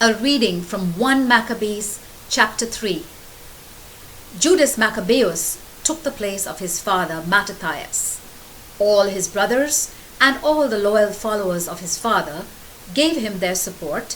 A reading from 1 Maccabees chapter 3. Judas Maccabeus took the place of his father Mattathias. All his brothers and all the loyal followers of his father gave him their support,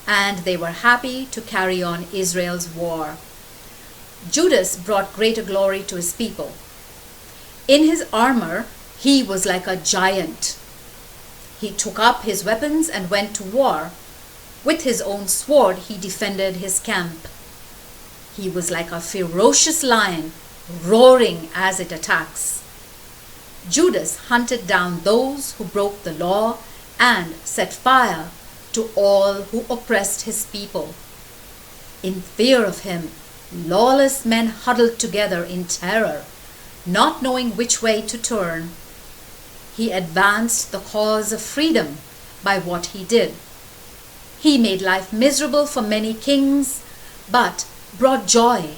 and they were happy to carry on Israel's war. Judas brought greater glory to his people. In his armor, he was like a giant. He took up his weapons and went to war. With his own sword, he defended his camp. He was like a ferocious lion, roaring as it attacks. Judas hunted down those who broke the law and set fire to all who oppressed his people. In fear of him, lawless men huddled together in terror, not knowing which way to turn. He advanced the cause of freedom by what he did. He made life miserable for many kings, but brought joy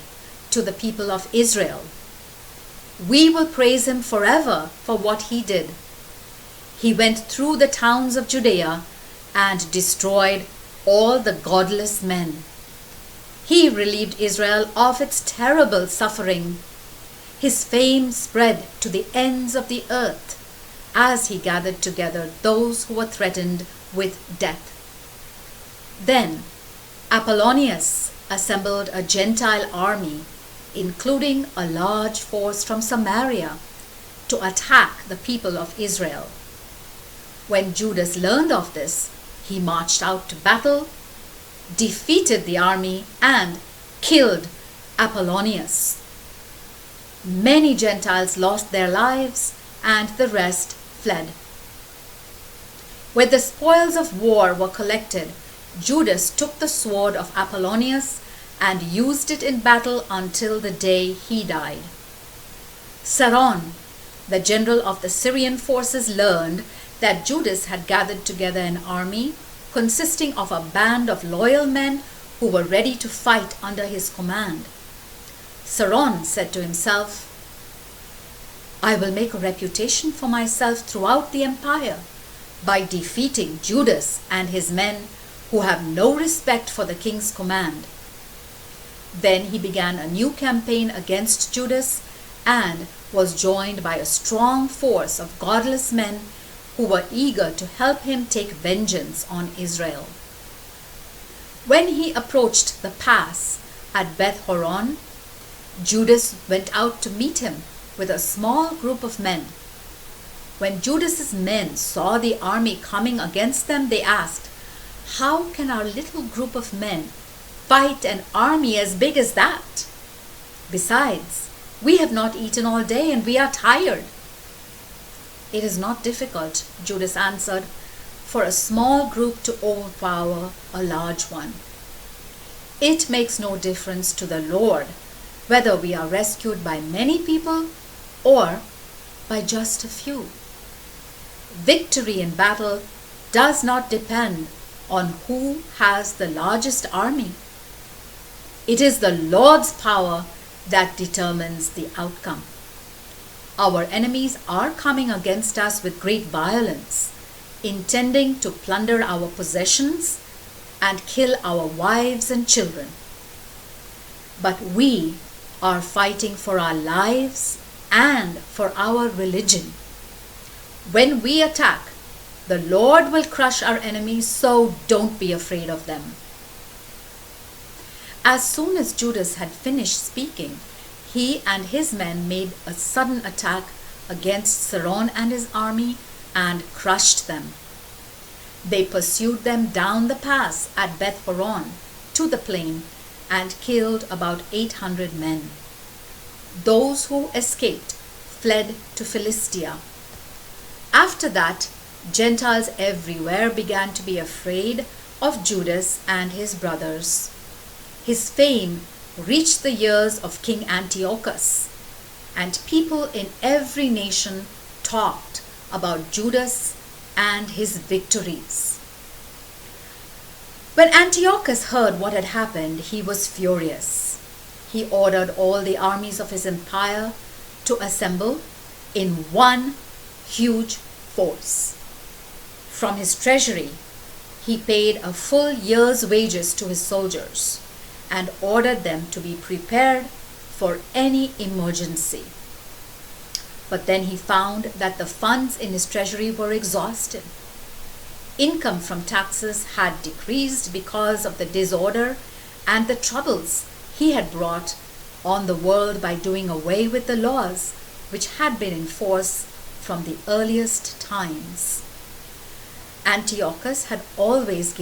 to the people of Israel. We will praise him forever for what he did. He went through the towns of Judea and destroyed all the godless men. He relieved Israel of its terrible suffering. His fame spread to the ends of the earth as he gathered together those who were threatened with death. Then Apollonius assembled a Gentile army, including a large force from Samaria, to attack the people of Israel. When Judas learned of this, he marched out to battle, defeated the army, and killed Apollonius. Many Gentiles lost their lives, and the rest fled. When the spoils of war were collected, Judas took the sword of Apollonius and used it in battle until the day he died. Saron, the general of the Syrian forces, learned that Judas had gathered together an army consisting of a band of loyal men who were ready to fight under his command. Saron said to himself, "I will make a reputation for myself throughout the empire by defeating Judas and his men who have no respect for the king's command." Then he began a new campaign against Judas and was joined by a strong force of godless men who were eager to help him take vengeance on Israel. When he approached the pass at Beth Horon, Judas went out to meet him with a small group of men. When Judas's men saw the army coming against them, they asked, "How can our little group of men fight an army as big as that? Besides, we have not eaten all day and we are tired." "It is not difficult," Judas answered, "for a small group to overpower a large one. It makes no difference to the Lord whether we are rescued by many people or by just a few. Victory in battle does not depend on who has the largest army. It is the Lord's power that determines the outcome. Our enemies are coming against us with great violence, intending to plunder our possessions and kill our wives and children. But we are fighting for our lives and for our religion. When we attack, the Lord will crush our enemies, so don't be afraid of them." As soon as Judas had finished speaking, he and his men made a sudden attack against Saron and his army and crushed them. They pursued them down the pass at Beth Horon to the plain and killed about 800 men. Those who escaped fled to Philistia. After that, Gentiles everywhere began to be afraid of Judas and his brothers. His fame reached the ears of King Antiochus, and people in every nation talked about Judas and his victories. When Antiochus heard what had happened, he was furious. He ordered all the armies of his empire to assemble in one huge force. From his treasury, he paid a full year's wages to his soldiers and ordered them to be prepared for any emergency. But then he found that the funds in his treasury were exhausted. Income from taxes had decreased because of the disorder and the troubles he had brought on the world by doing away with the laws which had been in force from the earliest times. Antiochus had always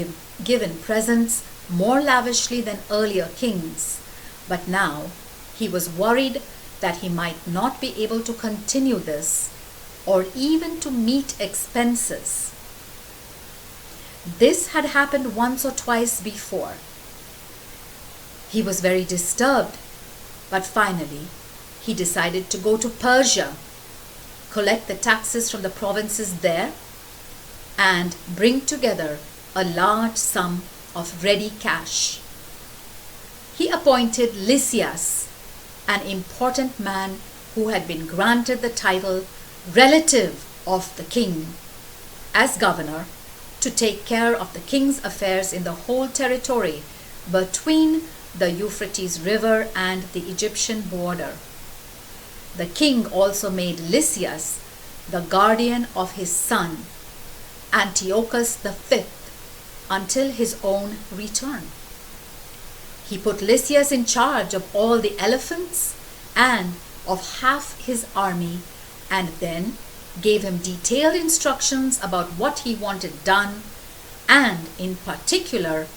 given presents more lavishly than earlier kings, but now he was worried that he might not be able to continue this or even to meet expenses. This had happened once or twice before. He was very disturbed, but finally he decided to go to Persia, collect the taxes from the provinces there, and bring together a large sum of ready cash. He appointed Lysias, an important man who had been granted the title relative of the king, as governor, to take care of the king's affairs in the whole territory between the Euphrates River and the Egyptian border. The king also made Lysias the guardian of his son, Antiochus V, until his own return. He put Lysias in charge of all the elephants and of half his army, and then gave him detailed instructions about what he wanted done, and in particular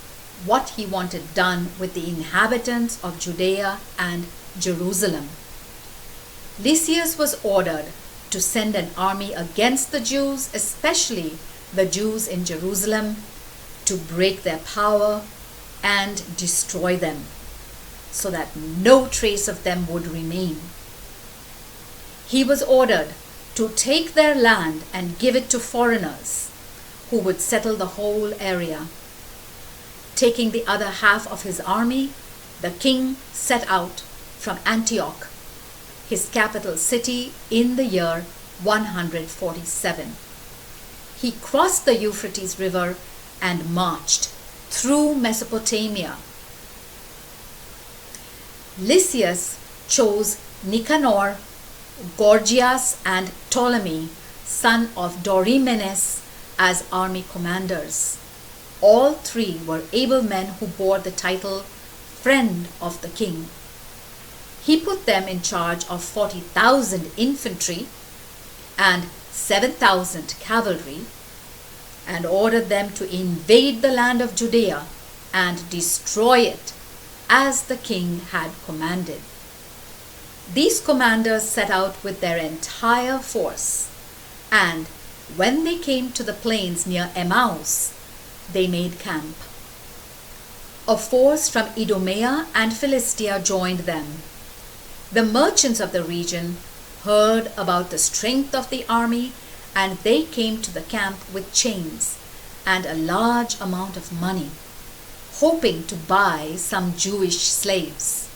what he wanted done with the inhabitants of Judea and Jerusalem. Lysias was ordered to send an army against the Jews, especially the Jews in Jerusalem, to break their power and destroy them, so that no trace of them would remain. He was ordered to take their land and give it to foreigners who would settle the whole area. Taking the other half of his army, the king set out from Antioch, his capital city, in the year 147. He crossed the Euphrates River and marched through Mesopotamia. Lysias chose Nicanor, Gorgias, and Ptolemy, son of Dorymenes, as army commanders. All three were able men who bore the title Friend of the King. He put them in charge of 40,000 infantry and 7,000 cavalry, and ordered them to invade the land of Judea and destroy it, as the king had commanded. These commanders set out with their entire force, and when they came to the plains near Emmaus, they made camp. A force from Idumea and Philistia joined them. The merchants of the region heard about the strength of the army, and they came to the camp with chains and a large amount of money, hoping to buy some Jewish slaves.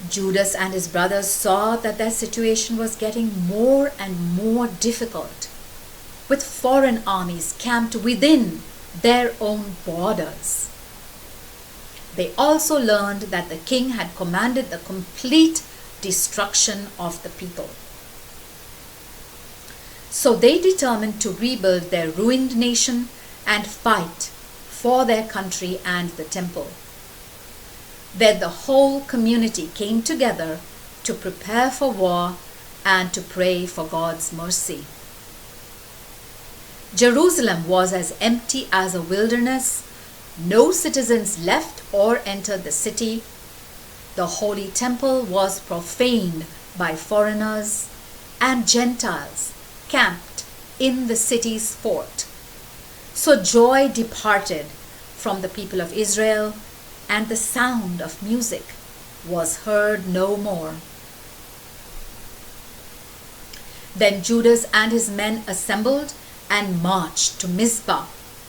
Judas and his brothers saw that their situation was getting more and more difficult, with foreign armies camped within their own borders. They also learned that the king had commanded the complete destruction of the people. So they determined to rebuild their ruined nation and fight for their country and the temple. Then the whole community came together to prepare for war and to pray for God's mercy. Jerusalem was as empty as a wilderness. No citizens left or entered the city. The holy temple was profaned by foreigners, and Gentiles camped in the city's fort. So joy departed from the people of Israel, and the sound of music was heard no more. Then Judas and his men assembled and marched to Mizpah,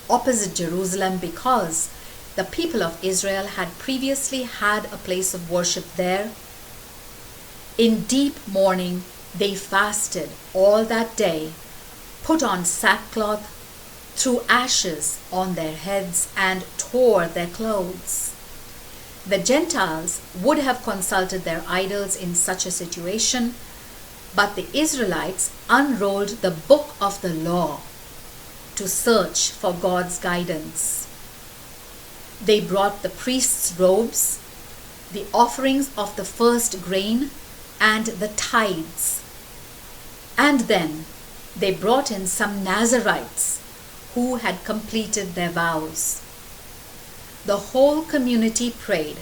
opposite Jerusalem, because the people of Israel had previously had a place of worship there. In deep mourning, they fasted all that day, put on sackcloth, threw ashes on their heads and tore their clothes. The Gentiles would have consulted their idols in such a situation, but the Israelites unrolled the book of the law to search for God's guidance. They brought the priest's robes, the offerings of the first grain, and the tithes. And then they brought in some Nazarites who had completed their vows. The whole community prayed,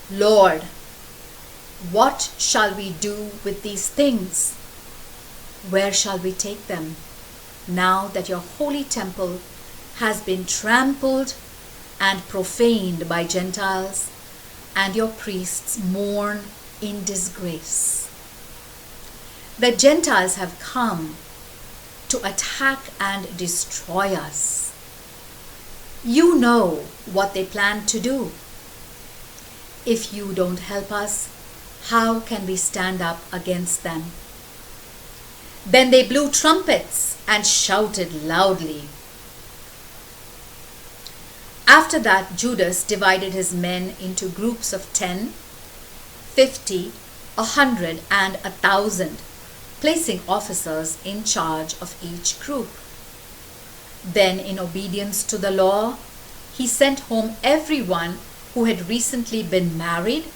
"Lord, what shall we do with these things? Where shall we take them, now that your holy temple has been trampled and profaned by Gentiles, and your priests mourn in disgrace?" The Gentiles have come to attack and destroy us. You know what they plan to do. If you don't help us, how can we stand up against them? Then they blew trumpets and shouted loudly. After that, Judas divided his men into groups of 10, 50, 100, and 1,000, placing officers in charge of each group. Then, in obedience to the law, he sent home everyone who had recently been married,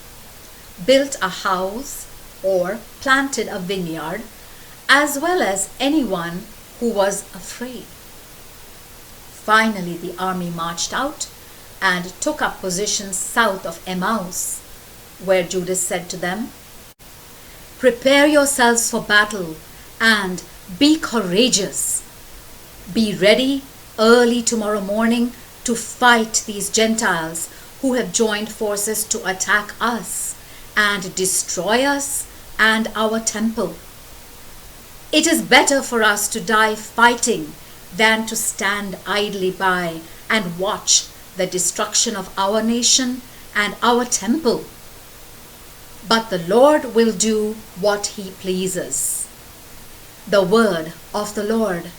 built a house, or planted a vineyard, as well as anyone who was afraid. Finally, the army marched out and took up positions south of Emmaus, where Judas said to them, "Prepare yourselves for battle and be courageous. Be ready early tomorrow morning to fight these Gentiles who have joined forces to attack us and destroy us and our temple. It is better for us to die fighting than to stand idly by and watch the destruction of our nation and our temple. But the Lord will do what he pleases." The word of the Lord.